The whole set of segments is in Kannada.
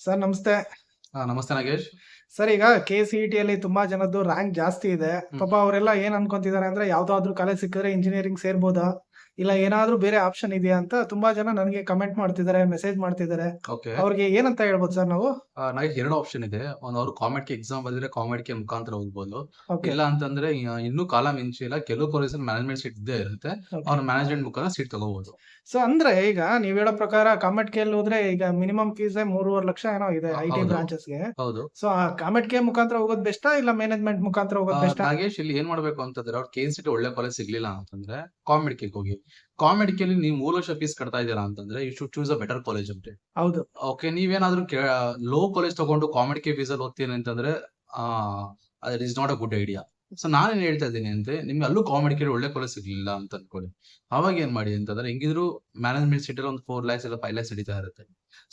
ಸರ್ ನಮಸ್ತೆ. ನಮಸ್ತೆ ನಾಗೇಶ್. ಸರ್ ಈಗ KCET ತುಂಬಾ ಜನದ್ದು ರ್ಯಾಂಕ್ ಜಾಸ್ತಿ ಇದೆ. ಪಾಪ ಅವರೆಲ್ಲ ಏನ್ ಅನ್ಕೊಂತಿದ್ದಾರೆ ಅಂದ್ರೆ ಯಾವ್ದಾದ್ರು ಕಾಲೇಜ್ ಸಿಕ್ಕಿದ್ರೆ ಇಂಜಿನಿಯರಿಂಗ್ ಸೇರ್ಬೋದಾ? ಇಲ್ಲ ಏನಾದ್ರೂ ಬೇರೆ ಆಪ್ಷನ್ ಇದೆಯಾ ಅಂತ ತುಂಬಾ ಜನ ನನಗೆ ಕಮೆಂಟ್ ಮಾಡ್ತಿದ್ದಾರೆ, ಮೆಸೇಜ್ ಮಾಡ್ತಿದ್ದಾರೆ. ಓಕೆ. ಅವ್ರಿಗೆ ಏನಂತ ಹೇಳ್ಬೋದು ಸರ್ ನಾವು? ನಾಗೇಶ್ 2 ಆಪ್ಷನ್ ಇದೆ. ಅವ್ರು ಕಾಮೆಡ್‌ಗೆ ಎಕ್ಸಾಮ್ ಬರೆದಿದ್ರೆ ಕಾಮೆಡ್‌ಗೆ ಮುಖಾಂತರ ಹೋಗ್ಬೋದು. ಓಕೆ. ಇಲ್ಲ ಅಂತಂದ್ರೆ ಇನ್ನೂ ಕಾಲ ಮಿಂಚಿಲ್ಲ. ಕೆಲವು ಕಾಲೇಜಲ್ಲಿ ಮ್ಯಾನೇಜ್ಮೆಂಟ್ ಸೀಟ್ ಇದ್ದೇ ಇರುತ್ತೆ. ಅವ್ರ ಮ್ಯಾನೇಜ್ಮೆಂಟ್ ಮುಖಾಂತರ ಸೀಟ್ ತಗೋಬಹುದು. ಸೊ ಅಂದ್ರೆ ಈಗ ನೀವ್ ಹೇಳೋ ಪ್ರಕಾರ ಕಾಮೆಡ್ ಕೆ ಹೋದ್ರೆ ಈಗ ಮಿನಿಮಮ್ ಫೀಸ್ 3.5 ಲಕ್ಷ ಏನೋ ಇದೆ IT ಹೌದು. ಬ್ರಾಂಚಸ್ಗೆ. ಹೌದು. ಸೊ ಆ ಕಾಮೆಡ್ ಕೆ ಮುಖಾಂತರ ಹೋಗೋದ್ ಬೆಸ್ಟಾ ಇಲ್ಲ ಮ್ಯಾನೇಜ್ಮೆಂಟ್ ಮುಖಾಂತರ ಹೋಗೋದ್ ಬೆಸ್ಟಾ? ನಾಗೇಶ್ ಇಲ್ಲಿ ಏನ್ ಮಾಡ್ಬೇಕು ಅಂತಂದ್ರೆ ಅವ್ರು KCET ಒಳ್ಳೆ ಕಾಲೇಜ್ ಸಿಗ್ಲಿಲ್ಲ ಅಂತಂದ್ರೆ ಕಾಮೆಡ್‌ಗೆ ಹೋಗಿ. ಕಾಮೆಡ್‌ಗೆಲ್ಲಿ ನೀವು 3 ಲಕ್ಷ ಫೀಸ್ ಕಟ್ತಾ ಇದ್ದೀರಾ ಅಂತಂದ್ರೆ you should choose a better college ಅಂತ. ಹೌದು. ಓಕೆ, ನೀವೇನಾದ್ರೂ ಲೋ ಕಾಲೇಜ್ ತಗೊಂಡು ಕಾಮೆಡ್‌ಗೆ ಫೀಸಲ್ಲಿ ಓದ್ತೀನಿ ಅಂತಂದ್ರೆ it is not a good idea. So ನಾನೇನ್ ಹೇಳ್ತಾ ಇದ್ದೀನಿ ಅಂದ್ರೆ ನಿಮ್ಗೆ ಅಲ್ಲೂ ಕಾಮೆಡ್‌ಗೆ ಒಳ್ಳೆ ಕಾಲೇಜ್ ಸಿಗ್ಲಿಲ್ಲ ಅಂತ ಅನ್ಕೊಳ್ಳಿ. ಅವಾಗ ಏನ್ ಮಾಡಿ ಅಂತಂದ್ರೆ ಹೆಂಗಿದ್ರು ಮ್ಯಾನೇಜ್ಮೆಂಟ್ ಸೀಟ್ ಒಂದು 4 lakhs ಇಲ್ಲ 5 lakhs ನಡೀತಾ ಇರುತ್ತೆ.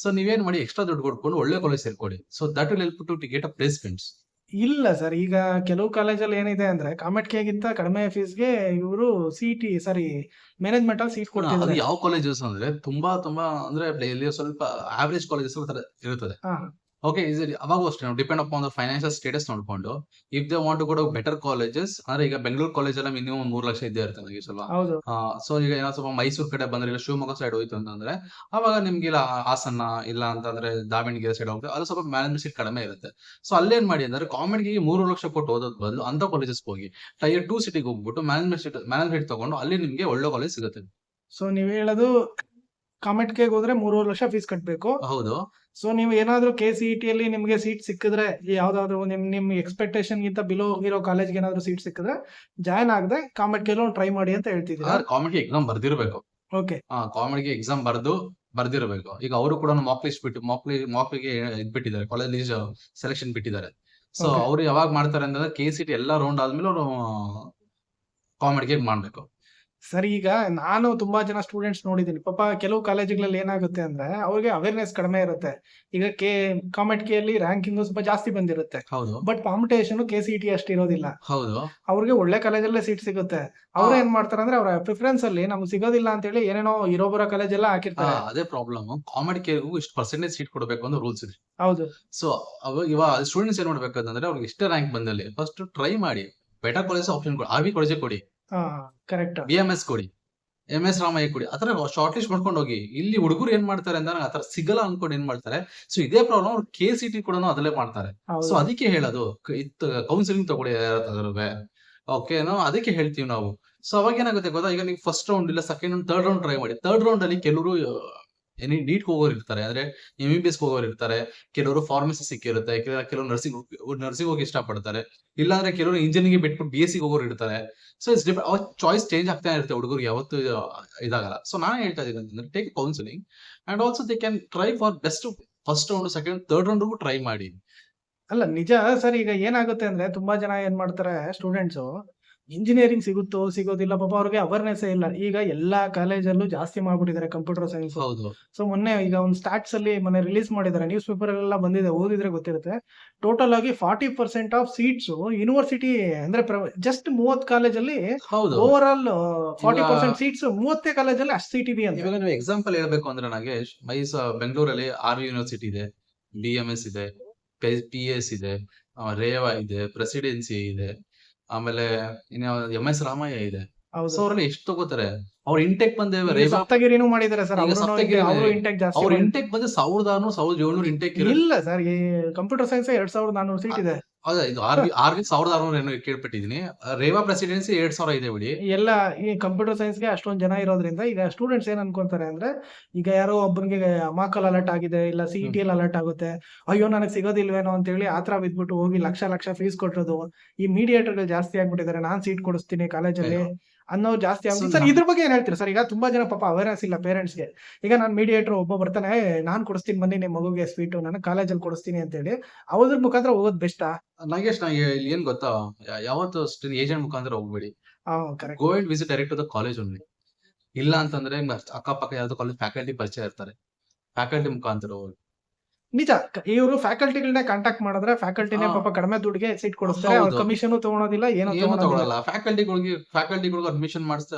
ಸೊ ನೀವೇನ್ ಮಾಡಿ ಎಕ್ಸ್ಟ್ರಾ ದುಡ್ಡು ಕೊಟ್ಕೊಂಡು ಒಳ್ಳೆ ಕಾಲೇಜ್ ಸೇರ್ಕೊಳ್ಳಿ. So that will help to get a placements. ಇಲ್ಲ ಸರ್. ಈಗ ಕೆಲವು ಕಾಲೇಜಲ್ಲಿ ಏನಿದೆ ಅಂದ್ರೆ ಕಾಮೆಡ್ ಗಿಂತ ಕಡಿಮೆ ಫೀಸ್ಗೆ ಇವರು ಮ್ಯಾನೇಜ್ಮೆಂಟ್ ಅಲ್ಲಿ ಸೀಟ್ ಅದು ಕೊಡ್ತಿದ್ದಾರೆ. ಯಾವ ಕಾಲೇಜಸ್ ಅಂದ್ರೆ ತುಂಬಾ ತುಂಬಾ ಅಂದ್ರೆ ಇಲ್ಲಿ ಸ್ವಲ್ಪ ಆವರೇಜ್ ಕಾಲೇಜಸ್ ಇರುತ್ತದೆ. ಹಾ, ಓಕೆ, ಅವಾಗೂ ಅಷ್ಟೇ depend upon the financial status ನೋಡ್ಕೊಂಡು if they want to go to better colleges ಅಂದ್ರೆ ಈಗ ಬೆಂಗಳೂರು ಕಾಲೇಜ್ ಎಲ್ಲ ಮಿನಿಮಮ್ 3 ಲಕ್ಷ ಇದ್ದೇ ಇರುತ್ತೆ ನನಗೆ ಸ್ವಲ್ಪ. ಹೌದು. ಸೊ ಈಗ ಏನೋ ಸ್ವಲ್ಪ ಮೈಸೂರು ಕಡೆ ಬಂದ್ರೆ ಇಲ್ಲ ಶಿವಮೊಗ್ಗ ಸೈಡ್ ಹೋಯ್ತು ಅಂತಂದ್ರೆ ಅವಾಗ ನಿಮ್ಗೆ ಇಲ್ಲ ಹಾಸನ ಇಲ್ಲ ಅಂತಂದ್ರೆ ದಾವಣಗೆರೆ ಸೈಡ್ ಹೋಗುತ್ತೆ, ಅದು ಸ್ವಲ್ಪ ಮ್ಯಾನೇಜ್ಮೆಂಟ್ ಸೀಟ್ ಕಡಿಮೆ ಇರುತ್ತೆ. ಸೊ ಅಲ್ಲೇನ್ ಮಾಡಿ ಅಂದ್ರೆ ಕಾಮೆಡ್ಗೆ 3 ಲಕ್ಷ ಕೊಟ್ಟು ಓದೋದ್ ಬದಲು ಅಂತ ಕಾಲೇಜಸ್ ಹೋಗಿ ಟೈರ್ 2 ಸಿಟಿಗೆ ಹೋಗ್ಬಿಟ್ಟು ಮ್ಯಾನೇಜ್ಮೆಂಟ್ ತಗೊಂಡು ಅಲ್ಲಿ ನಿಮ್ಗೆ ಒಳ್ಳೆ ಕಾಲೇಜ್ ಸಿಗುತ್ತೆ. ಸೊ ನೀವ್ ಹೇಳೋದು ಕಾಮೆಡ್ ಗೆ ಹೋದ್ರೆ 3.5 ಲಕ್ಷ ಫೀಸ್ ಕಟ್ಬೇಕು. ಹೌದು. ಸೊ ನೀವು ಏನಾದ್ರೂ KCET ಅಲ್ಲಿ ನಿಮ್ಗೆ ಸೀಟ್ ಸಿಕ್ಕಿದ್ರೆ ಯಾವ್ದಾದ್ರು ನಿಮ್ ಎಕ್ಸ್ಪೆಕ್ಟೇಷನ್ ಗಿಂತ ಬಿಲೋ ಇರೋ ಕಾಲೇಜ್ಗೆ ಏನಾದ್ರು ಸೀಟ್ ಸಿಕ್ಕಿದ್ರೆ ಜಾಯ್ನ್ ಆಗದೆ ಕಾಮೆಡ್ ಗೆ ಟ್ರೈ ಮಾಡಿ ಅಂತ ಹೇಳ್ತಿದ್ದೀರಾ? ಕಾಮೆಡ್ಗೆ ಎಕ್ಸಾಮ್ ಬರ್ದಿರ್ಬೇಕು. ಓಕೆ. ಕಾಮೆಡ್ಗೆ ಎಕ್ಸಾಮ್ ಬರ್ದಿರ್ಬೇಕು. ಈಗ ಅವರು ಕೂಡ ಮಾಕ್ ಲಿಸ್ಟ್ ಬಿಟ್ಟು ಮಾಕ್ಗೆ ಬಿಟ್ಟಿದ್ದಾರೆ, ಕಾಲೇಜ್ ಸೆಲೆಕ್ಷನ್ ಬಿಟ್ಟಿದ್ದಾರೆ. So Okay. ಅವ್ರು ಯಾವಾಗ ಮಾಡ್ತಾರೆ ಅಂತಂದ್ರೆ KCET ಎಲ್ಲ ರೌಂಡ್ ಆದ್ಮೇಲೆ ಅವರು ಕಾಮೆಡ್ಗೆ ಮಾಡ್ಬೇಕು. ಸರ್ ಈಗ ನಾನು ತುಂಬಾ ಜನ ಸ್ಟೂಡೆಂಟ್ಸ್ ನೋಡಿದ್ದೀನಿ. ಪಾಪ ಕೆಲವು ಕಾಲೇಜುಗಳಲ್ಲಿ ಏನಾಗುತ್ತೆ ಅಂದ್ರೆ ಅವ್ರಿಗೆ ಅವೇರ್ನೆಸ್ ಕಡಿಮೆ ಇರುತ್ತೆ. ಈಗ ಕಾಮೆಡ್ ಕೆ ಅಲ್ಲಿ ರ್ಯಾಂಕಿಂಗ್ ಸ್ವಲ್ಪ ಜಾಸ್ತಿ ಬಂದಿರುತ್ತೆ. ಹೌದು. ಬಟ್ ಕಾಂಪಿಟೇಷನ್ KCET ಅಷ್ಟು ಇರೋದಿಲ್ಲ. ಹೌದು. ಅವ್ರಿಗೆ ಒಳ್ಳೆ ಕಾಲೇಜಲ್ಲೇ ಸೀಟ್ ಸಿಗುತ್ತೆ. ಅವ್ರು ಏನ್ ಮಾಡ್ತಾರೆ ಅಂದ್ರೆ ಅವ್ರ ಪ್ರಿಫರೆನ್ಸ್ ಅಲ್ಲಿ ನಮ್ಗೆ ಸಿಗೋದಿಲ್ಲ ಅಂತ ಹೇಳಿ ಏನೇನೋ ಇರೋ ಬರೋ ಕಾಲೇಜ್ ಎಲ್ಲ ಹಾಕಿರ್ತಾರೆ. ಅದೇ ಪ್ರಾಬ್ಲಮ್. ಕಾಮೆಡ್ಗೆಗೂ ಇಷ್ಟು ಪರ್ಸೆಂಟೇಜ್ ಸೀಟ್ ಕೊಡಬೇಕು ಅಂತ ರೂಲ್ಸ್ ಇದೆ. ಹೌದು. ಸೊ ಇವಾಗ ಸ್ಟೂಡೆಂಟ್ಸ್ ಏನ್ ಮಾಡ್ಬೇಕಂದ್ರೆ ಅವ್ರಿಗೆ ಎಷ್ಟೇ ರ್ಯಾಂಕ್ ಬಂದಲ್ಲಿ ಫಸ್ಟ್ ಟ್ರೈ ಮಾಡಿ ಬೆಟರ್ ಕಾಲೇಜ್ ಆಪ್ಷನ್ ಕೊಡಿ. RV ಕಾಲೇಜೇ ಕೊಡಿ, ಹಾ, ಕರೆಕ್ಟ್. BMS ಕೊಡಿ, MS ರಾಮಯ್ಯ ಕೊಡಿ. ಆತರ ಶಾರ್ಟ್ ಲಿಸ್ಟ್ ಮಾಡ್ಕೊಂಡು ಹೋಗಿ. ಇಲ್ಲಿ ಹುಡುಗರು ಏನ್ ಮಾಡ್ತಾರೆ ಅಂದ್ರೆ ಆತರ ಸಿಗಲ್ಲ ಅನ್ಕೊಂಡು ಏನ್ ಮಾಡ್ತಾರೆ, ಸೊ ಇದೇ ಪ್ರಾಬ್ಲಮ್ ಅವ್ರು KCET ಕೂಡ ಅದಲ್ಲೇ ಮಾಡ್ತಾರೆ. ಸೊ ಹೌದು. ಅದಕ್ಕೆ ಹೇಳೋದು ಕೌನ್ಸಿಲಿಂಗ್ ತಗೊಳ್ಳಿ ಯಾರಾದ್ರೂ. ಓಕೆ, ನಾವು ಅದಕ್ಕೆ ಹೇಳ್ತೀವಿ ನಾವು. ಸೊ ಅವಾಗ ಏನಾಗುತ್ತೆ ಗೊತ್ತಾ, ಈಗ ನೀವು ಫಸ್ಟ್ ರೌಂಡ್ ಇಲ್ಲ second round third round try ಮಾಡಿ. ಥರ್ಡ್ ರೌಂಡ್ ಅಲ್ಲಿ ಕೆಲವರು ನೀಟ್ ಹೋಗೋರು ಇರ್ತಾರೆ, ಅಂದ್ರೆ MBBS ಹೋಗೋರು ಇರ್ತಾರೆ, ಕೆಲವರು ಫಾರ್ಮಸಿ ಸಿಕ್ಕಿರುತ್ತೆ, ಕೆಲವರು ನರ್ಸಿಂಗ್ ಹೋಗಿ ಇಷ್ಟಪಡ್ತಾರೆ, ಇಲ್ಲಾಂದ್ರೆ ಕೆಲವರು ಇಂಜಿನಿಯರಿಂಗ್ ಬಿಟ್ಬಿಟ್ಟು BSc ಹೋಗೋರು ಇರ್ತಾರೆ. ಸೊ ಇಟ್ಸ್ ಡಿಪೆಂಡ್, ಅವ್ರ ಚಾಯ್ಸ್ ಚೇಂಜ್ ಆಗ್ತಾ ಇರುತ್ತೆ, ಹುಡುಗರು ಯಾವತ್ತು ಇದಾಗಲ್ಲ. ಸೊ ನಾನು ಹೇಳ್ತಾ ಇದ್ದೀನಿ ಅಂತಂದ್ರೆ take counselling and also they can try for best. First round second third round try ಮಾಡಿ. ಅಲ್ಲ ನಿಜ ಸರ್. ಈಗ ಏನಾಗುತ್ತೆ ಅಂದ್ರೆ ತುಂಬಾ ಜನ ಏನ್ ಮಾಡ್ತಾರೆ ಸ್ಟೂಡೆಂಟ್ಸ್, ಇಂಜಿನಿಯರಿಂಗ್ ಸಿಗುತ್ತೋ ಸಿಗೋದಿಲ್ಲ, ಪಾಪ ಅವ್ರಿಗೆ ಅವೇರ್ನೆಸ್ ಇಲ್ಲ. ಈಗ ಎಲ್ಲಾ ಕಾಲೇಜಲ್ಲೂ ಜಾಸ್ತಿ ಮಾಡ್ಬಿಟ್ಟಿದ್ದಾರೆ ಕಂಪ್ಯೂಟರ್ ಸೈನ್ಸ್. ಹೌದು. ಸೊ ಮೊನ್ನೆ ಈಗ ಒಂದು ಸ್ಟಾಟ್ಸ್ ಅಲ್ಲಿ ಮೊನ್ನೆ ರಿಲೀಸ್ ಮಾಡಿದ್ದಾರೆ, ನ್ಯೂಸ್ ಪೇಪರ್ ಎಲ್ಲ ಬಂದಿದೆ, ಓದಿದ್ರೆ ಗೊತ್ತಿರುತ್ತೆ. ಟೋಟಲ್ ಆಗಿ 40% ಆಫ್ ಸೀಟ್ಸ್ ಯೂನಿವರ್ಸಿಟಿ ಅಂದ್ರೆ ಜಸ್ಟ್ 30 ಕಾಲೇಜಲ್ಲಿ ಹೌದು. ಓವರ್ ಆಲ್ 40% ಸೀಟ್ಸ್ 30 ಕಾಲೇಜಲ್ಲಿ ಅಷ್ಟು ಸೀಟ್ ಇದೆ ಅಂತ. ಇವಾಗ ನೀವು ಎಕ್ಸಾಂಪಲ್ ಹೇಳ್ಬೇಕು ಅಂದ್ರೆ ನಾಗೇಶ್, ಬೆಂಗಳೂರಲ್ಲಿ RV ಯೂನಿವರ್ಸಿಟಿ ಇದೆ, BMS ಇದೆ, PS ಇದೆ, ರೇವಾ ಇದೆ, ಪ್ರೆಸಿಡೆನ್ಸಿ ಇದೆ, ಆಮೇಲೆ MS ರಾಮಯ್ಯ ಇದೆ. ಹೌದು. ಸೊ ಅವರಲ್ಲಿ ಎಷ್ಟು ತಗೋತಾರೆ? ಅವ್ರ ಇಂಟೆಕ್ ಬಂದೆ ಈಗ ಸಪ್ತಗಿರಿನೂ ಮಾಡಿದ್ದಾರೆ ಸರ್. ಈಗ ಸಪ್ತಗಿರಿ ಅವರು ಇಂಟೆಕ್ ಜಾಸ್ತಿ ಅವ್ರ ಇಂಟೆಕ್ ಬಂದ್ರೆ 1600 1700 ಇಂಟೆಕ್ ಇಲ್ಲ ಸರ್. ಈ ಕಂಪ್ಯೂಟರ್ ಸೈನ್ಸ್ 2400 ಸೀಟ್ ಇದೆ. ಹೌದಾ? ಇದು RV 1600 ಏನೋ ಕೇಳ್ಪಟ್ಟಿದೀನಿ. ರೇವಾ ಪ್ರೆಸಿಡೆನ್ಸಿ 2000 ಇದೆ ಬಿಡಿ. ಎಲ್ಲ ಈ ಕಂಪ್ಯೂಟರ್ ಸೈನ್ಸ್ಗೆ ಅಷ್ಟೊಂದು ಜನ ಇರೋದ್ರಿಂದ ಈಗ ಸ್ಟೂಡೆಂಟ್ಸ್ ಏನ್ ಅನ್ಕೊಂತಾರೆ ಅಂದ್ರೆ, ಈಗ ಯಾರೋ ಒಬ್ಬನಿಗೆ ಮಾಕಲ್ ಅಲರ್ಟ್ ಆಗಿದೆ, ಇಲ್ಲ CET ಅಲ್ಲಿ ಅಲರ್ಟ್ ಆಗುತ್ತೆ, ಅಯ್ಯೋ ನನಗೆ ಸಿಗೋದಿಲ್ವೇನೋ ಅಂತ ಹೇಳಿ ಆತರ ಬಿದ್ಬಿಟ್ಟು ಹೋಗಿ ಲಕ್ಷ ಫೀಸ್ ಕೊಟ್ಟೋದು. ಈ ಮೀಡಿಯೇಟರ್ಗಳು ಜಾಸ್ತಿ ಆಗ್ಬಿಟ್ಟಿದ್ದಾರೆ, ನಾನ್ ಸೀಟ್ ಕೊಡಿಸ್ತೀನಿ ಕಾಲೇಜಲ್ಲಿ ಅನ್ನೋ ಜಾಸ್ತಿ ಆಗುತ್ತೆ. ಸರ್ ಇದ್ರ ಬಗ್ಗೆ ಏನ್ ಹೇಳ್ತೀರಾ ಸರ್? ಈಗ ತುಂಬಾ ಜನ ಪಾಪ ಅವೇರ್ನೆಸ್ ಇಲ್ಲ ಪೇರೆಂಟ್ಸ್ಗೆ. ಈಗ ನಾನು ಮೀಡಿಯೇಟರ್ ಒಬ್ಬ ಬರ್ತಾನೆ, ನಾನ್ ಕೊಡಿಸ್ತೀನಿ ಬನ್ನಿ ನಿಮ್ಮ ಮಗುಗೆ ಸ್ವೀಟು, ನಾನು ಕಾಲೇಜಲ್ಲಿ ಕೊಡಿಸ್ತೀನಿ ಅಂತ ಹೇಳಿ ಅವ್ರ ಮುಖಾಂತರ ಹೋಗೋದ್ ಬೆಸ್ಟಾ? ನಾಗೇಶ್, ನಾ ಇಲ್ಲಿ ಏನ್ ಗೊತ್ತಾ, ಯಾವತ್ತು ಏಜೆಂಟ್ ಮುಖಾಂತರ ಹೋಗ್ಬೇಡಿ. Correct. Go and visit direct to the college only. ಇಲ್ಲ ಅಂತಂದ್ರೆ ಅಕ್ಕಪಕ್ಕ ಯಾವ್ದೋ ಕಾಲೇಜ್ ಫ್ಯಾಕಲ್ಟಿ ಪರಿಚಯ ಇರ್ತಾರೆ, ಫ್ಯಾಕಲ್ಟಿ ಮುಖಾಂತರ ಹೋಗಿ. ನಿಜ. ಇವರು ಫ್ಯಾಕಲ್ಟಿಗಳನ್ನೇ ಕಾಂಟ್ಯಾಕ್ಟ್ ಮಾಡಿದ್ರೆ ಫ್ಯಾಕಲ್ಟಿನೇ ಪಾಪ ಕಡಿಮೆ ದುಡ್ಡಿಗೆ ಸೀಟ್ ಕೊಡಿಸ್ತಾರೆ. ಅವ್ರ ಕಮಿಷನ್ ತಗೊಳೋದಿಲ್ಲ, ಏನೋ ತಗೊಳಲ್ಲ. ಫ್ಯಾಕಲ್ಟಿಗಳಿಗೆ ಅಡ್ಮಿಷನ್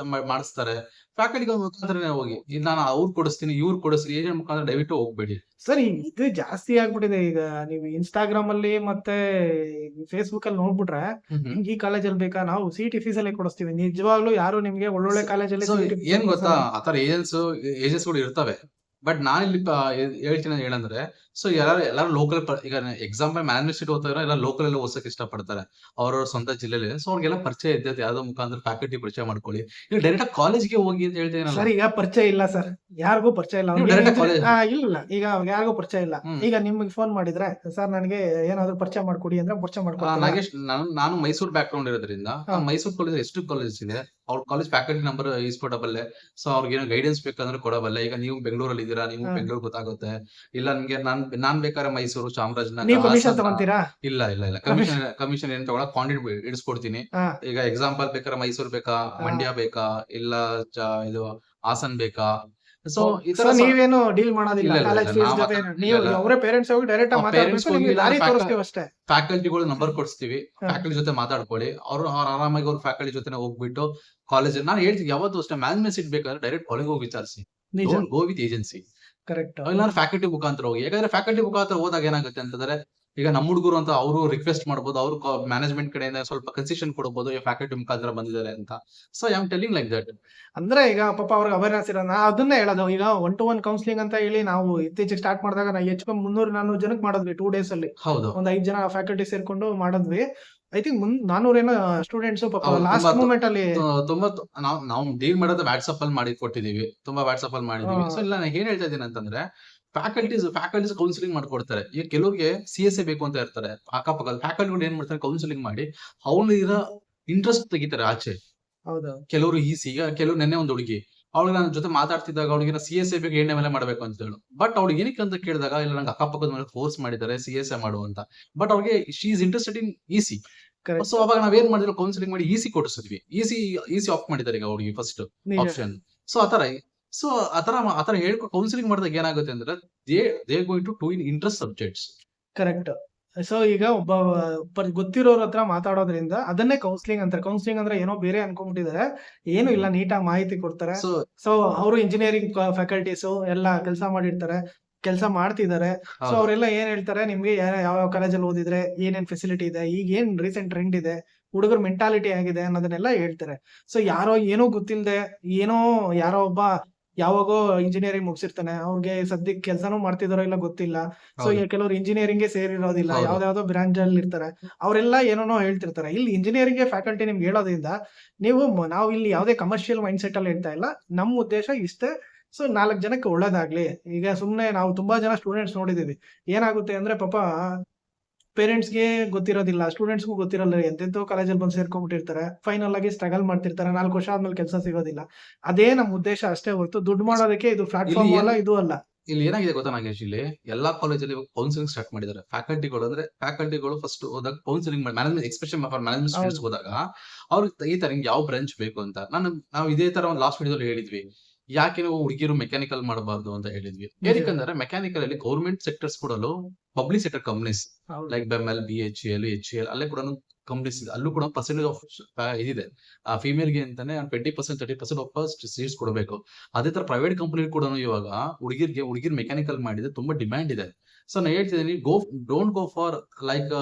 ಮಾಡಿಸ್ತಾರೆ, ಫ್ಯಾಕಲ್ಟಿ ಮುಖಾಂತರ ಹೋಗಿ. ಈಗ ನಾನು ಅವ್ರು ಕೊಡಿಸ್ತೀನಿ, ಇವ್ರು ಕೊಡಿಸ್ತೀನಿ, ಏಜೆಂಟ್ ಮುಖಾಂತರ ದಯವಿಟ್ಟು ಹೋಗ್ಬೇಡಿ. ಸರ್ ಇದು ಜಾಸ್ತಿ ಆಗ್ಬಿಟ್ಟಿದೆ ಈಗ. ನೀವು ಇನ್ಸ್ಟಾಗ್ರಾಮ್ ಅಲ್ಲಿ ಮತ್ತೆ ಫೇಸ್ಬುಕ್ ಅಲ್ಲಿ ನೋಡ್ಬಿಟ್ರೆ ನಿಮ್ಗೆ ಈ ಕಾಲೇಜಲ್ಲಿ ಬೇಕಾ, ನಾವು ಸಿಟಿ ಫೀಸ್ ಅಲ್ಲೇ ಕೊಡಿಸ್ತೀವಿ. ನಿಜವಾಗ್ಲೂ ಯಾರು ನಿಮ್ಗೆ ಒಳ್ಳೊಳ್ಳೆ ಕಾಲೇಜಲ್ಲಿ ಸೊ ಏನ್ ಗೊತ್ತಾ, ಆತರ ಏಜೆನ್ಸಿಗಳು ಇರ್ತವೆ. ಬಟ್ ನಾನಿಲ್ಲಿ ಹೇಳ್ತೀನಿ ಏನಂದ್ರೆ, ಸೊ ಎಲ್ಲಾರು ಲೋಕಲ್, ಈಗ ಎಕ್ಸಾಂಪಲ್ ಮ್ಯಾನೇಜ್ಮೆಂಟ್ ಸೀಟ್ ಓದ್ತಾರೆ, ಎಲ್ಲ ಲೋಕಲ್ ಎಲ್ಲ ಓದಕ್ಕೆ ಇಷ್ಟಪಡ್ತಾರೆ ಅವ್ರವ್ರ ಸ್ವಂತ ಜಿಲ್ಲೆಯಲ್ಲಿ. ಸೊ ಅವ್ರಿಗೆಲ್ಲ ಪರಿಚಯ ಇದ್ದೈತೆ, ಯಾವ್ದೋ ಮುಖಾಂತರ ಫ್ಯಾಕಲ್ಟಿ ಪರಿಚಯ ಮಾಡ್ಕೊಳ್ಳಿ. ಈಗ ಡೈರೆಕ್ಟ್ ಕಾಲೇಜ್ಗೆ ಹೋಗಿ ಅಂತ ಹೇಳ್ತೇನಲ್ಲ. ಸರ್ ಈಗ ಪರಿಚಯ ಇಲ್ಲ ಸರ್, ಯಾರಿಗೂ ಪರಿಚಯ ಇಲ್ಲ. ನೀವು direct college- ಇಲ್ಲ ಈಗ ಯಾರಿಗೂ ಪರಿಚಯ ಇಲ್ಲ. ಹ್ಮ್. ಈಗ ನಿಮ್ಗೆ ಫೋನ್ ಮಾಡಿದ್ರೆ ಸರ್ ನನಗೆ ಏನಾದ್ರು ಪರಿಚಯ ಮಾಡ್ಕೊಡಿ ಅಂದ್ರೆ ಪರಿಚಯ ಮಾಡ್ಕೊಡ್ತೀರಾ? ನಾಗೇಶ್, ನಾನು ಮೈಸೂರು ಬ್ಯಾಕ್ ಗ್ರೌಂಡ್ ಇರೋದ್ರಿಂದ ಹಾ. ಮೈಸೂರು ಕಾಲೇಜ್ ಎಷ್ಟು ಕಾಲೇಜ್ ಇದೆ, ಅವ್ರ ಕಾಲೇಜ್ ಫ್ಯಾಕಲ್ಟಿ ನಂಬರ್ ಇಸ್ಕೊಡಬಲ್ಲೆ. ಸೊ ಅವ್ರಿಗೆ ಏನೋ ಗೈಡೆನ್ಸ್ ಬೇಕಂದ್ರೆ ಕೊಡಬಲ್ಲೆ. ಈಗ ನೀವು ಬೆಂಗಳೂರಲ್ಲಿ ಇದ್ದೀರಾ, ನೀವು ಹಾ. ಬೆಂಗಳೂರು ಗೊತ್ತಾಗುತ್ತೆ. ಇಲ್ಲ ನಿಮ್ಗೆ ನಾನ್ ಬೇಕಾದ್ರೆ ಮೈಸೂರು, ಚಾಮರಾಜನಗರ, ನೀವು ಕಮಿಷನ್ ಹಾಸನ. ತಗೊಂತೀರಾ? ಇಲ್ಲ ಕಮಿಷನ್ ಏನ್ ತಗೊಳಕ್ ಕಾಂಟ್ರಾಕ್ಟ್ ಇಡಿಸ್ಕೊಡ್ತೀನಿ. ಹಾ. ಈಗ ಎಕ್ಸಾಂಪಲ್ ಬೇಕಾದ್ರೆ ಮೈಸೂರು ಬೇಕಾ, ಮಂಡ್ಯ ಬೇಕಾ, ಇಲ್ಲ ಇದು ಹಾಸನ್ ಬೇಕಾ. ಸೊ ಈ ತರ ನೀವೇನು ಡೀಲ್ ಮಾಡೋದಿಲ್ಲ ಇಲ್ಲ, ಕಾಲೇಜ್ ಫೀಸ್ ನಾವ್ ಜೊತೆ? ಇಲ್ಲ, ನೀವು ಇಲ್ಲ. ಅವರೇ ಪೇರೆಂಟ್ಸ್ ಹೋಗಿ ಡೈರೆಕ್ಟ್ ಆಗಿ ಆ parents ಮಾತಾಡ್ಬೇಕು, ಹೋಗಿ ನಿಮ್ಗೆ ಇಲ್ಲ, ದಾರಿ fac- ತೋರಿಸ್ತೀವಿ ಅಷ್ಟೇ. ಫ್ಯಾಕಲ್ಟಿಗಳು ನಂಬರ್ ಕೊಡಿಸ್ತೀವಿ. ಹಾ. ಫ್ಯಾಕಲ್ಟಿ ಜೊತೆ ಮಾತಾಡ್ಕೊಳ್ಳಿ. ಅವ್ರು ಆರಾಮಾಗಿ ಅವ್ರ ಫ್ಯಾಕಲ್ಟಿ ಜೊತೆ ಹೋಗ್ಬಿಟ್ಟು ಕಾಲೇಜ್, ನಾನು ಹೇಳ್ತೀನಿ ಯಾವತ್ತೂ ಅಷ್ಟೇ, ಮ್ಯಾನೇಜ್ಮೆಂಟ್ ಸೀಟ್ ಬೇಕಾದ್ರೆ ಡೈರೆಕ್ಟ್ ಕಾಲೇಜ್ ಹೋಗಿ ವಿಚಾರಿಸಿ. ನಿಜ, don't go with agency. Correct. ಇಲ್ಲ ಫ್ಯಾಕಲ್ಟಿ ಮುಖಾಂತರ ಹೋಗಿ. ಯಾಕಂದ್ರೆ ಫ್ಯಾಕಲ್ಟಿ ಮುಖಾಂತರ ಹೋದಾಗ ಏನಾಗುತ್ತೆ ಅಂತಂದ್ರೆ, ಈಗ ನಮ್ಮ ಹುಡುಗರು ಅಂತ ಅವರು ರಿಕ್ವೆಸ್ಟ್ ಮಾಡ್ಬೋದು, ಅವರು ಮ್ಯಾನೇಜ್ಮೆಂಟ್ ಕಡೆಯಿಂದ ಸ್ವಲ್ಪ ಕನ್ಸೆಷನ್ ಕೊಡಬಹುದು, ಫ್ಯಾಕಲ್ಟಿ ಮುಖಾಂತರ ಬಂದಿದ್ದಾರೆ ಅಂತ. So I am telling like that. ಅಂದ್ರೆ ಈಗ ಪಾಪ ಅವ್ರಿಗೆ ಅವೇರ್ನೆಸ್ ಇರೋದು. ನಾ ಅದನ್ನೇ ಹೇಳೋದು. ಈಗ 1-to-1 ಕೌನ್ಸಿಲಿಂಗ್ ಅಂತ ಹೇಳಿ ನಾವು ಇತ್ತೀಚೆಗೆ ಸ್ಟಾರ್ಟ್ ಮಾಡಿದಾಗ ನಾವು ಹೆಚ್ಚು ಕಮ್ಮಿ 300-400 ಜನಕ್ಕೆ ಮಾಡಿದ್ವಿ 2 days ಅಲ್ಲಿ. ಹೌದು. ಒಂದ್ 5 ಜನ ಫ್ಯಾಕಲ್ಟಿ ಸೇರ್ಕೊಂಡು ಮಾಡಿದ್ವಿ. ಐ ಥಿಂಕ್ 400 ಏನೋ ಸ್ಟೂಡೆಂಟ್ಸ್ ಪಾಪ ಹೌದು, ಲಾಸ್ಟ್ ತುಂಬಾ ಮೂಮೆಂಟ್ ಅಲ್ಲಿ. ತುಂಬಾ ನಾವು ಡೀಲ್ ಮಾಡೋದು ವಾಟ್ಸ್ಆಪ್ ಅಲ್ಲಿ ಮಾಡಿ ಕೊಟ್ಟಿದೀವಿ, ತುಂಬಾ ವಾಟ್ಸ್ಆಪ್ ಅಲ್ಲಿ ಮಾಡಿದೀವಿ. ಹಾ. ಸೊ ಇಲ್ಲ, ನಾನು ಏನ್ ಹೇಳ್ತಾ ಇದ್ದೀನಿ ಅಂತಂದ್ರೆ, ಫ್ಯಾಕಲ್ಟೀಸ್ ಕೌನ್ಸಿಲಿಂಗ್ ಮಾಡ್ಕೊಡ್ತಾರೆ. ಈಗ ಕೆಲವ್ರಿಗೆ CSA ಬೇಕು ಅಂತ ಇರ್ತಾರೆ, ಅಕ್ಕಪಕ್ಕ ಫ್ಯಾಕಲ್ಟಿಗಳು ಏನ್ ಮಾಡ್ತಾರೆ, ಕೌನ್ಸಿಲಿಂಗ್ ಮಾಡಿ ಅವ್ನಿರೋ ಇಂಟ್ರೆಸ್ಟ್ ತೆಗಿತಾರೆ ಆಚೆ. ಹೌದು. ಕೆಲವರು ಈಗ ಕೆಲವ್ರು ನೆನ್ನೆ ಒಂದು ಹುಡುಗಿ, ಅವಳಿಗೆ ನನ್ನ ಜೊತೆ ಮಾತಾಡ್ತಿದ್ದಾಗ ಅವಳಿಗೆ CSA ಬೇಕು, ಎಣ್ಣೆ ಮೇಲೆ ಮಾಡ್ಬೇಕು ಅಂತ ಹೇಳು. ಬಟ್ ಅವ್ಳಿಗೆ ಏನಕ್ಕೆ ಅಂತ ಕೇಳಿದಾಗ, ಇಲ್ಲ ನಂಗೆ ಅಕ್ಕಪಕ್ಕದ ಮೇಲೆ ಫೋರ್ಸ್ ಮಾಡಿದ್ದಾರೆ CSA ಮಾಡು ಅಂತ. ಬಟ್ ಅವ್ರಿಗೆ she is interested in EC. Correct. So ಅವಾಗ ನಾವೇನ್ ಮಾಡಿದ್ರು, ಕೌನ್ಸಿಲಿಂಗ್ ಮಾಡಿ EC ಕೊಡಿಸಿದ್ವಿ. EC ಆಫ್ ಮಾಡಿದ್ದಾರೆ ಈಗ ಅವ್ರಿಗೆ ಫಸ್ಟ್ ನಿಜ. ಆಪ್ಷನ್. ಸೊ ಆತರ ಹೇಳ್ಕೊ ಕೌನ್ಸಿಲಿಂಗ್ ಮಾಡಿದಾಗ ಏನಾಗುತ್ತೆ ಅಂದ್ರೆ, they going to in interest subjects. Correct. So ಈಗ ಒಬ್ಬ ಗೊತ್ತಿರೋರ ಹತ್ರ ಮಾತಾಡೋದ್ರಿಂದ ಅದನ್ನೇ ಕೌನ್ಸಿಲಿಂಗ್ ಅಂತಾರೆ. ಕೌನ್ಸಿಲಿಂಗ್ ಅಂದ್ರೆ ಏನೋ ಬೇರೆ ಅನ್ಕೊಂಡ್ಬಿಟ್ಟಿದ್ದಾರೆ. ಏನು ಇಲ್ಲ, ನೀಟಾಗಿ ಮಾಹಿತಿ ಕೊಡ್ತಾರೆ. ಸೊ ಸೊ ಅವರು ಇಂಜಿನಿಯರಿಂಗ್ ಫ್ಯಾಕಲ್ಟೀಸ್ ಎಲ್ಲ ಕೆಲಸ ಮಾಡಿರ್ತಾರೆ, ಕೆಲಸ ಮಾಡ್ತಿದ್ದಾರೆ. ಸೊ ಅವರೆಲ್ಲ ಏನ್ ಹೇಳ್ತಾರೆ, ನಿಮ್ಗೆ ಯಾವ ಕಾಲೇಜಲ್ಲಿ ಓದಿದ್ರೆ ಏನೇನ್ ಫೆಸಿಲಿಟಿ ಇದೆ, ಈಗ ಏನ್ ರೀಸೆಂಟ್ ಟ್ರೆಂಡ್ ಇದೆ, ಹುಡುಗರ ಮೆಂಟಾಲಿಟಿ ಆಗಿದೆ ಅನ್ನೋದನ್ನೆಲ್ಲ ಹೇಳ್ತಾರೆ. ಸೊ ಯಾರೋ ಏನೋ ಗೊತ್ತಿಲ್ಲದೆ ಯಾರೋ ಒಬ್ಬ ಯಾವಾಗೋ ಇಂಜಿನಿಯರಿಂಗ್ ಮುಗಿಸಿರ್ತಾನೆ, ಅವ್ರಿಗೆ ಸದ್ಯಕ್ಕೆ ಕೆಲಸನೂ ಮಾಡ್ತಿದಾರೋ ಇಲ್ಲ ಗೊತ್ತಿಲ್ಲ. ಸೊ ಹೌದು. ಕೆಲವರು ಇಂಜಿನಿಯರಿಂಗ್ ಸೇರಿರೋದಿಲ್ಲ, ಹೌದು. ಯಾವ್ದಾವ್ದೋ ಬ್ರಾಂಚ್ ಅಲ್ಲಿ ಇರ್ತಾರೆ. ಅವರೆಲ್ಲ ಏನೇನೋ ಹೇಳ್ತಿರ್ತಾರೆ. ಇಲ್ಲಿ ಇಂಜಿನಿಯರಿಂಗ್ ಫ್ಯಾಕಲ್ಟಿ ನಿಮ್ಗೆ ಹೇಳೋದ್ರಿಂದ ನಾವು ಇಲ್ಲಿ ಯಾವುದೇ ಕಮರ್ಷಿಯಲ್ ಮೈಂಡ್ ಸೆಟ್ ಅಲ್ಲಿ ಹೇಳ್ತಾ ಇಲ್ಲ. ನಮ್ಮ ಉದ್ದೇಶ ಇಷ್ಟೇ. ಸೊ 4 ಜನಕ್ಕೆ ಒಳ್ಳೇದಾಗ್ಲಿ. ಈಗ ಸುಮ್ನೆ ನಾವು ತುಂಬಾ ಜನ ಸ್ಟೂಡೆಂಟ್ಸ್ ನೋಡಿದೀವಿ. ಏನಾಗುತ್ತೆ ಅಂದ್ರೆ ಪಾಪ ಪೇರೆಂಟ್ಸ್ಗೆ ಗೊತ್ತಿರೋದಿಲ್ಲ, ಸ್ಟೂಡೆಂಟ್ಸ್ಗೂ ಗೊತ್ತಿರಲ್ಲ. ಎಂತೆಂತೋ ಕಾಲೇಜಲ್ಲಿ ಬಂದು ಸೇರ್ಕೊಂಡ್ಬಿಟ್ಟಿರ್ತಾರೆ. ಫೈನಲ್ ಆಗಿ ಸ್ಟ್ರಗಲ್ ಮಾಡ್ತಿರ್ತಾರೆ. 4 ವರ್ಷ ಆದ್ಮೇಲೆ ಕೆಲಸ ಸಿಗೋದಿಲ್ಲ. ಅದೇ ನಮ್ಮ ಉದ್ದೇಶ ಅಷ್ಟೇ ಹೊರತು ದುಡ್ಡು ಮಾಡೋದಕ್ಕೆ ಇದು ಪ್ಲಾಟ್ಫಾರ್ಮ್ ಇಲ್ಲಿ ಅಲ್ಲ, ಇದು ಅಲ್ಲ. ಇಲ್ಲಿ ಏನಾಗಿದೆ ಗೊತ್ತಾ ನಾಗೇಶ್, ಇಲ್ಲಿ ಎಲ್ಲಾ ಕಾಲೇಜಲ್ಲಿ ಕೌನ್ಸಿಲಿಂಗ್ ಸ್ಟಾರ್ಟ್ ಮಾಡಿದ್ದಾರೆ. ಫ್ಯಾಕಲ್ಟಿಗಳು ಫಸ್ಟ್ ಹೋದಾಗ ಕೌನ್ಸಿಲಿಂಗ್ ಮಾಡಿ, ಮ್ಯಾನೇಜ್ಮೆಂಟ್ ಎಕ್ಸ್ಪೆಷಲ್ ಮ್ಯಾನೇಜ್ಮೆಂಟ್ ಸ್ಟೂಡೆಂಟ್ಸ್ ಹೋದಾಗ ಅವ್ರಿಗೆ ಈ ತರ ನಿಮ್ಗೆ ಯಾವ ಬ್ರಾಂಚ್ ಬೇಕು ಅಂತ ನಾವು ಇದೇ ತರ ಒಂದು ಲಾಸ್ಟ್ ವಿಡಿಯೋದಲ್ಲಿ ಹೇಳಿದ್ವಿ. ಯಾಕೆ ನಾವು ಹುಡುಗಿರು ಮೆಕ್ಯಾನಿಕಲ್ ಮಾಡಬಾರ್ದು ಅಂತ ಹೇಳಿದ್ವಿ. ಏನಕ್ಕಂದ್ರೆ ಮೆಕ್ಯಾನಿಕಲ್ ಅಲ್ಲಿ ಗೌರ್ಮೆಂಟ್ ಸೆಕ್ಟರ್ಸ್ ಕೊಡಲು ಪಬ್ಲಿಕ್ ಸೆಕ್ಟರ್ ಕಂಪನೀಸ್ ಹೌದು. ಲೈಕ್ ಬೆಮೆಲ್, BHEL, HCL ಅಲ್ಲೇ ಕೂಡ ಕಂಪನೀಸ್ ಇದೆ. ಅಲ್ಲೂ ಕೂಡ ಪರ್ಸೆಂಟೇಜ್ ಆಫ್ ಇದಿದೆ. ಫಿಮೇಲ್ಗೆ ಅಂತಾನೆ 20% 30% ಆಫ್ ಸೀಟ್ಸ್ ಕೊಡಬೇಕು. ಅದೇ ತರ ಪ್ರೈವೇಟ್ ಕಂಪನಿ ಕೂಡ ಇವಾಗ ಹುಡುಗಿರ್ ಮೆಕ್ಯಾನಿಕಲ್ ಮಾಡಿದ್ರೆ ತುಂಬಾ ಡಿಮ್ಯಾಂಡ್ ಇದೆ. ಸೊ ನಾನು ಹೇಳ್ತಿದ್ದೀನಿ, don't go for like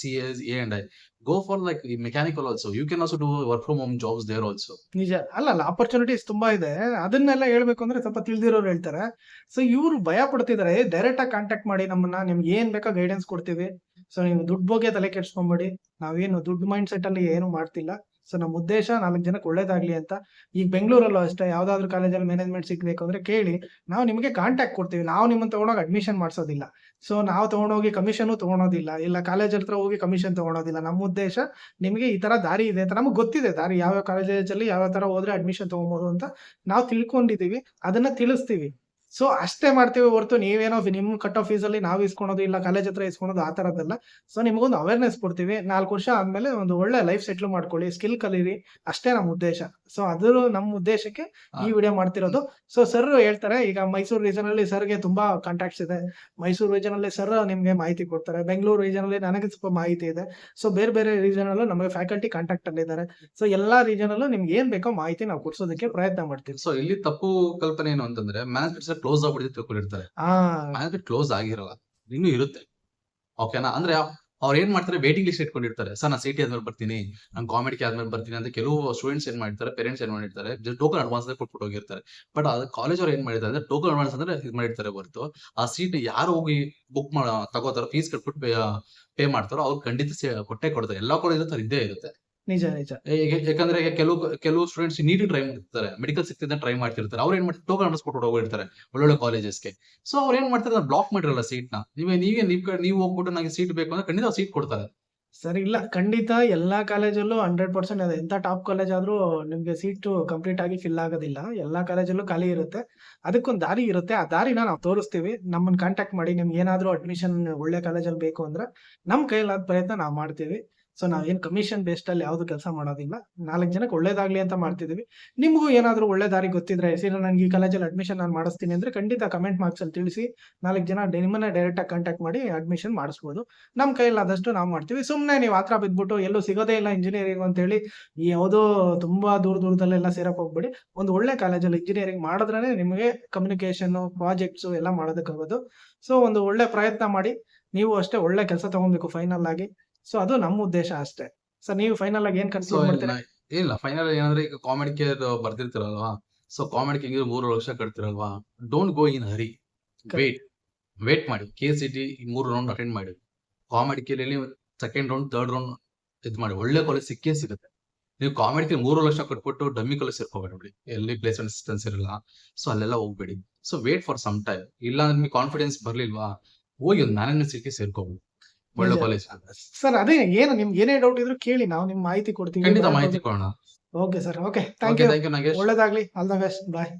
CS, A&I. Go for like mechanical also. You can also do work from home jobs there also. ನಿಜ. ಅಲ್ಲ ಆಪರ್ಚುನಿಟೀಸ್ ತುಂಬಾ ಇದೆ. ಅದನ್ನೆಲ್ಲ ಹೇಳ್ಬೇಕು ಅಂದ್ರೆ ಸ್ವಲ್ಪ ತಿಳಿದಿರೋರು ಹೇಳ್ತಾರೆ. ಸೊ ಇವ್ರು ಭಯ ಪಡ್ತಿದ್ದಾರೆ. ಡೈರೆಕ್ಟ್ ಆಗಿ ಕಾಂಟ್ಯಾಕ್ಟ್ ಮಾಡಿ ನಮ್ಮನ್ನ, ನಿಮ್ಗೆ ಏನ್ ಬೇಕೋ ಗೈಡೆನ್ಸ್ ಕೊಡ್ತೀವಿ. ಸೊ ನೀವು ದುಡ್ಡು ಬಗ್ಗೆ ತಲೆ ಕೆಡ್ಸ್ಕೊಂಬೇಡಿ. ನಾವೇನು ದುಡ್ಡು ಮೈಂಡ್ ಸೆಟ್ ಅಲ್ಲಿ ಏನು ಮಾಡ್ತಿಲ್ಲ. ಸೊ ನಮ್ಮ ಉದ್ದೇಶ 4 ಜನಕ್ಕೆ ಒಳ್ಳೇದಾಗ್ಲಿ ಅಂತ. ಈಗ ಬೆಂಗಳೂರಲ್ಲೂ ಅಷ್ಟೇ, ಯಾವ್ದಾದ್ರು ಕಾಲೇಜಲ್ಲಿ ಮ್ಯಾನೇಜ್ಮೆಂಟ್ ಸಿಗ್ಬೇಕು ಅಂದ್ರೆ ಕೇಳಿ, ನಾವು ನಿಮಗೆ ಕಾಂಟ್ಯಾಕ್ಟ್ ಕೊಡ್ತೀವಿ. ನಾವು ನಿಮ್ಮನ್ನ ತಗೊಂಡೋಗಿ ಅಡ್ಮಿಷನ್ ಮಾಡ್ಸೋದಿಲ್ಲ. ಸೊ ನಾವು ತಗೊಂಡೋಗಿ ಕಮಿಷನ್ ತಗೊಳೋದಿಲ್ಲ, ಇಲ್ಲ ಕಾಲೇಜ್ ಹತ್ರ ಹೋಗಿ ಕಮಿಷನ್ ತಗೊಳೋದಿಲ್ಲ. ನಮ್ಮ ಉದ್ದೇಶ ನಿಮಗೆ ಈ ತರ ದಾರಿ ಇದೆ ಅಂತ ನಮಗೆ ಗೊತ್ತಿದೆ. ದಾರಿ ಯಾವ ಕಾಲೇಜಲ್ಲಿ ಯಾವ ತರ ಹೋದ್ರೆ ಅಡ್ಮಿಷನ್ ತಗೊಬೋದು ಅಂತ ನಾವು ತಿಳ್ಕೊಂಡಿದೀವಿ. ಅದನ್ನ ತಿಳಿಸ್ತೀವಿ. ಸೊ ಅಷ್ಟೇ ಮಾಡ್ತೀವಿ ಹೊರತು ನೀವೇನೋ ನಿಮ್ ಕಟ್ ಆಫ್ ಫೀಸ್ ಅಲ್ಲಿ ನಾವು ಇಸ್ಕೊಳೋದು ಇಲ್ಲ ಕಾಲೇಜ್ ಹತ್ರ ಇಸ್ಕೊಳೋದು ಆ ತರದ್ದಲ್ಲ. ಸೊ ನಿಮ್ಗೊಂದು ಅವೇರ್‌ನೆಸ್ ಕೊಡ್ತೀವಿ. 4 ವರ್ಷ ಆದ್ಮೇಲೆ ಒಂದು ಒಳ್ಳೆ ಲೈಫ್ ಸೆಟ್ಲ್ ಮಾಡ್ಕೊಳ್ಳಿ, ಸ್ಕಿಲ್ ಕಲೀರಿ ಅಷ್ಟೇ ನಮ್ಮ ಉದ್ದೇಶ. ಸೊ ಅದು ನಮ್ಮ ಉದ್ದೇಶಕ್ಕೆ ಆ, ಈ ವಿಡಿಯೋ ಮಾಡ್ತಿರೋದು. ಸೊ ಸರ್ ಹೇಳ್ತಾರೆ ಈಗ ಮೈಸೂರು ರೀಜನ್ ಅಲ್ಲಿ ಸರ್‌ಗೆ ತುಂಬಾ ಕಾಂಟ್ಯಾಕ್ಟ್ಸ್ ಇದೆ. ಮೈಸೂರು ರೀಜನ್ ಅಲ್ಲಿ ಸರ್ ನಿಮ್ಗೆ ಮಾಹಿತಿ ಕೊಡ್ತಾರೆ. ಬೆಂಗಳೂರು ರೀಜನ್ ಅಲ್ಲಿ ನನಗೆ ಸ್ವಲ್ಪ ಮಾಹಿತಿ ಇದೆ. ಸೊ ಬೇರೆ ಬೇರೆ ರೀಜನ್ ಅಲ್ಲೂ ನಮಗೆ ಫ್ಯಾಕಲ್ಟಿ ಕಾಂಟ್ಯಾಕ್ಟ್ ಅಲ್ಲಿ ಇದ್ದಾರೆ. ಸೊ ಎಲ್ಲಾ ರೀಜನ್ ಅಲ್ಲೂ ನಿಮ್ಗೆ ಏನ್ ಬೇಕೋ ಮಾಹಿತಿ ನಾವು ಕೊಡ್ಸೋದಕ್ಕೆ ಪ್ರಯತ್ನ ಮಾಡ್ತೀವಿ. ಸೊ ಇಲ್ಲಿ ತಪ್ಪು ಕಲ್ಪನೆ ಏನು ಅಂತಂದ್ರೆ ಮ್ಯಾನೇಜ್ಮೆಂಟ್ ಕ್ಲೋಸ್ ಆಗ್ಬಿಟ್ಟಿದೆ ತಿಳ್ಕೊಂಡಿರ್ತಾರೆ. ಆ ಮ್ಯಾನೇಜ್ಮೆಂಟ್ ಕ್ಲೋಸ್ ಆಗಿರಲ್ಲ, ಇನ್ನೂ ಇರುತ್ತೆ. ಓಕೆನಾ? ಅಂದ್ರೆ ಅವ್ರು ಏನ್ ಮಾಡ್ತಾರೆ, ವೇಟಿಂಗ್ ಲಿಸ್ಟ್ ಇಟ್ಕೊಂಡಿರ್ತಾರೆ. ಸರ್ ನಾನು ಸಿಟಿ ಆದ್ಮೇಲೆ ಬರ್ತೀನಿ, ನಾನು ಕಾಮಿಡಿಗೆ ಆದ್ಮೇಲೆ ಬರ್ತೀನಿ ಅಂತ ಕೆಲವು ಸ್ಟೂಡೆಂಟ್ಸ್ ಏನ್ ಮಾಡಿರ್ತಾರೆ, ಪೇರೆಂಟ್ಸ್ ಏನ್ ಮಾಡಿರ್ತಾರೆ, ಟೋಕನ್ ಅಡ್ವಾನ್ಸ್ ಕೊಟ್ಬಿಟ್ಟು ಹೋಗಿರ್ತಾರೆ. ಬಟ್ ಅದು ಕಾಲೇಜ್ ಅವ್ರು ಏನ್ ಮಾಡಿರ್ತಾರೆ ಅಂದ್ರೆ ಟೋಕನ್ ಅಡ್ವಾನ್ಸ್ ಅಂದ್ರೆ ಇದು ಮಾಡಿರ್ತಾರೆ ಹೊರತು ಆ ಸೀಟ್ ಯಾರು ಹೋಗಿ ಬುಕ್ ತಗೋತಾರೋ, ಫೀಸ್ ಕಟ್ಬಿಟ್ಟು ಪೇ ಮಾಡ್ತಾರೋ ಅವ್ರು ಖಂಡಿತ ಕೊಟ್ಟೆ ಕೊಡ್ತಾರೆ. ಎಲ್ಲಾ ಕಾಲೇಜ್ ಇದ್ದೇ ಇರುತ್ತೆ. ನಿಜ, ನಿಜ. ಯಾಕಂದ್ರೆ ಈಗ ಕೆಲವು ಸ್ಟೂಡೆಂಟ್ಸ್ ನೀಟ್ ಟ್ರೈ ಮಾಡ್ತಿರ್ತಾರೆ, ಮೆಡಿಕಲ್ ಸಿಕ್ತಿದ್ದ ಟ್ರೈ ಮಾಡ್ತಿರ್ತಾರೆ. ಅವ್ರು ಏನ್ ಮಾಡ್ತಾರೆ, ಟೋಕನ್ ಅಡ್ವಾನ್ಸ್ ಕೊಟ್ಟು ಹೋಗಿರ್ತಾರೆ ಒಳ್ಳೊಳ್ಳೆ ಕಾಲೇಜಸ್ಗೆ. ಸೊ ಅವ್ರು ಏನ್ ಮಾಡ್ತಾರೆ, ಬ್ಲಾಕ್ ಮಾಡಿರಲ್ಲ ಸೀಟ್ ನ. ನೀವು ಹೋಗ್ಬಿಟ್ಟು ನನಗೆ ಸೀಟ್ ಬೇಕು ಅಂದ್ರೆ ಖಂಡಿತ ಸೀಟ್ ಕೊಡ್ತಾರೆ. ಸರ್ ಇಲ್ಲ, ಖಂಡಿತ ಎಲ್ಲಾ ಕಾಲೇಜಲ್ಲೂ 100% ಅದೇ. ಎಂತ ಟಾಪ್ ಕಾಲೇಜ್ ಆದ್ರೂ ನಿಮ್ಗೆ ಸೀಟು ಕಂಪ್ಲೀಟ್ ಆಗಿ ಫಿಲ್ ಆಗೋದಿಲ್ಲ. ಎಲ್ಲಾ ಕಾಲೇಜಲ್ಲೂ ಖಾಲಿ ಇರುತ್ತೆ. ಅದಕ್ಕೊಂದ್ ದಾರಿ ಇರುತ್ತೆ. ಆ ದಾರಿನ ನಾವು ತೋರಿಸ್ತೀವಿ. ನಮ್ಮನ್ನ ಕಾಂಟ್ಯಾಕ್ಟ್ ಮಾಡಿ. ನಿಮ್ಗೆ ಏನಾದ್ರೂ ಅಡ್ಮಿಷನ್ ಒಳ್ಳೆ ಕಾಲೇಜಲ್ಲಿ ಬೇಕು ಅಂದ್ರೆ ನಮ್ ಕೈಲಾದ ಪ್ರಯತ್ನ ನಾವು ಮಾಡ್ತೀವಿ. ಸೊ ನಾವೇನ್ ಕಮಿಷನ್ ಬೇಸ್ಡ್ ಅಲ್ಲಿ ಯಾವ್ದು ಕೆಲಸ ಮಾಡೋದಿಲ್ಲ. 4 ಜನಕ್ಕೆ ಒಳ್ಳೇದಾಗ್ಲಿ ಅಂತ ಮಾಡ್ತಿದೀವಿ. ನಿಮ್ಗೂ ಏನಾದ್ರೂ ಒಳ್ಳೆ ದಾರಿ ಗೊತ್ತಿದ್ರೆ, ಸರ್ ನನ್ಗೆ ಈ ಕಾಲೇಜಲ್ಲಿ ಅಡ್ಮಿಷನ್ ನಾನು ಮಾಡಿಸ್ತೀನಿ ಅಂದ್ರೆ ಖಂಡಿತ ಕಮೆಂಟ್ ಬಾಕ್ಸ್ ಅಲ್ಲಿ ತಿಳಿಸಿ. 4 ಜನ ನಿಮ್ಮನ್ನ ಡೈರೆಕ್ಟ್ ಆಗಿ ಕಾಂಟ್ಯಾಕ್ಟ್ ಮಾಡಿ ಅಡ್ಮಿಷನ್ ಮಾಡಿಸ್ಬೋದು. ನಮ್ ಕೈಲಾದಷ್ಟು ನಾವು ಮಾಡ್ತೀವಿ. ಸುಮ್ನೆ ನೀವು ಆತರ ಬಿದ್ಬಿಟ್ಟು ಎಲ್ಲೂ ಸಿಗೋದೇ ಇಲ್ಲ ಇಂಜಿನಿಯರಿಂಗ್ ಅಂತ ಹೇಳಿ ಯಾವುದೋ ತುಂಬಾ ದೂರದಲ್ಲೆಲ್ಲ ಸೇರಕ್ ಹೋಗ್ಬೇಡಿ. ಒಂದು ಒಳ್ಳೆ ಕಾಲೇಜಲ್ಲಿ ಇಂಜಿನಿಯರಿಂಗ್ ಮಾಡಿದ್ರೇನೆ ನಿಮಗೆ ಕಮ್ಯುನಿಕೇಶನ್, ಪ್ರಾಜೆಕ್ಟ್ಸ್ ಎಲ್ಲ ಮಾಡೋದಕ್ಕಾಗೋದು. ಸೊ ಒಂದು ಒಳ್ಳೆ ಪ್ರಯತ್ನ ಮಾಡಿ. ನೀವು ಅಷ್ಟೇ ಒಳ್ಳೆ ಕೆಲಸ ತಗೊಬೇಕು ಫೈನಲ್ ಆಗಿ. ಸೊ ಅದು ನಮ್ಮ ಉದ್ದೇಶ ಅಷ್ಟೇ. ಸೊ ನೀವು ಫೈನಲ್ ಆಗಿ ಏನ್ ಸೊ ಕನ್ಕ್ಲೂಡ್ ಮಾಡ್ತೀರಾ? ಇಲ್ಲ, ಫೈನಲ್ ಏನಂದ್ರೆ ಈಗ ಕಾಮಿಡಿ ಕೇರ್ ಬರ್ದಿರ್ತೀರಲ್ವಾ, ಸೊ ಕಾಮಿಡಿ ಕೇರ್ 3 ವರ್ಷ ಕಟ್ತಿರಲ್ವಾ, don't go in hurry. Wait wait ಮಾಡಿ. KCT 3 ರೌಂಡ್ ಅಟೆಂಡ್ ಮಾಡಿ. ಕಾಮಿಡಿ ಕೇರಲ್ಲಿ ಸೆಕೆಂಡ್ ರೌಂಡ್, ಥರ್ಡ್ ರೌಂಡ್ ಇದ್ ಮಾಡಿ. ಒಳ್ಳೆ ಕಾಲೇಜ್ ಸಿಕ್ಕೇ ಸಿಗುತ್ತೆ. ನೀವು ಕಾಮಿಡಿ ಕೇರ್ 3 ಲಕ್ಷ ಕಟ್ಬಿಟ್ಟು ಡಮ್ಮಿ ಕಾಲೇಜ್ ಸೇರ್ಕೋಬೇಡಿ, ಎಲ್ಲಿ ಪ್ಲೇಸ್ಮೆಂಟ್ ಅಸಿಸ್ಟೆನ್ಸ್ ಇರಲ್ಲ. ಸೊ ಅಲ್ಲೆಲ್ಲ ಹೋಗ್ಬೇಡಿ. So wait for some time. ಇಲ್ಲ ನಿಮ್ಗೆ ಕಾನ್ಫಿಡೆನ್ಸ್ ಬರ್ಲಿಲ್ವಾ, ಹೋಗಿ ಒಂದು ಮ್ಯಾನೇಜ್ಮೆಂಟ್ ಸೀಟ್ಗೆ ಸೇರ್ಕೋಬಹುದು, ಒಳ್ಳೆ ನಿಜ. ಕಾಲೇಜ್. ಸರ್ ಅದೇ ಏನು ನಿಮ್ಗೆ ಏನೇ ಡೌಟ್ ಇದ್ರು ಕೇಳಿ, ನಾವು ನಿಮ್ಗೆ ಮಾಹಿತಿ ಕೊಡ್ತೀವಿ. ಖಂಡಿತ ಮಾಹಿತಿ ಕೊಡೋಣ. Okay sir. Okay, thank okay, you. Thank you Nagesh. ಒಳ್ಳೇದಾಗ್ಲಿ. All the best. ಬಾಯ್.